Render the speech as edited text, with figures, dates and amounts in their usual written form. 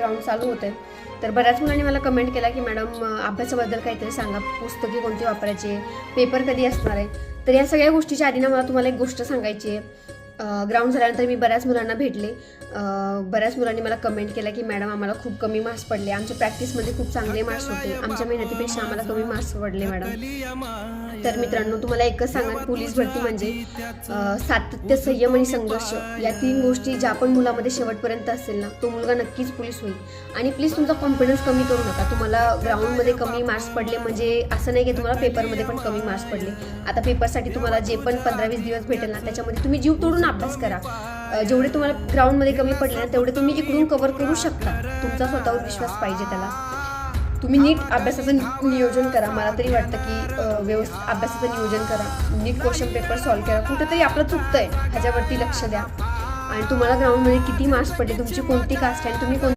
Ground चालू होते. तर बऱ्याच मुलांनी मला कमेंट केला की मॅडम अभ्यासाबद्दल काहीतरी सांगा, पुस्तके कोणती वापरायची, पेपर कधी असणार आहे. तर या सगळ्या गोष्टीच्या आधी ना मला तुम्हाला एक गोष्ट सांगायची आहे. ग्राउंड झाल्यानंतर मी बऱ्याच मुलांना भेटले. बऱ्याच मुलांनी मला कमेंट केला की मॅडम आम्हाला खूप कमी मार्क्स पडले, आमच्या प्रॅक्टिसमध्ये खूप चांगले मार्क्स होते, आमच्या मेहनतीपेक्षा आम्हाला कमी मार्क्स पडले मॅडम. तर मित्रांनो, तुम्हाला एकच सांगा, पोलीस भरती म्हणजे सातत्य, संयम आणि संघर्ष या 3 गोष्टी ज्या पण मुलामध्ये शेवटपर्यंत असेल ना, तो मुलगा नक्कीच पोलीस होईल. आणि प्लीज तुमचा कॉन्फिडन्स कमी करू नका. तुम्हाला ग्राउंडमध्ये कमी मार्क्स पडले म्हणजे असं नाही की तुम्हाला पेपरमध्ये पण कमी मार्क्स पडले. आता पेपरसाठी तुम्हाला जे पण 15-20 दिवस भेटेल ना, त्याच्यामध्ये तुम्ही जीव तोडून अभ्यास करा. जेवढे तुम्हाला ग्राउंडमध्ये कमी पडले ना, तेवढे तुम्ही इकडून कव्हर करू शकता. तुमचा स्वतःवर विश्वास पाहिजे त्याला. तुम्ही नीट अभ्यासाचं नियोजन करा. मला तरी वाटतं की व्यवस्थित अभ्यासाचं नियोजन करा, नीट क्वेश्चन पेपर सॉल्व्ह करा. कुठेतरी आपलं चुकतंय ह्याच्यावरती लक्ष द्या. आणि तुम्हाला ग्राउंडमध्ये किती मार्क्स पडले, तुमची कोणती कास्ट आहे, तुम्ही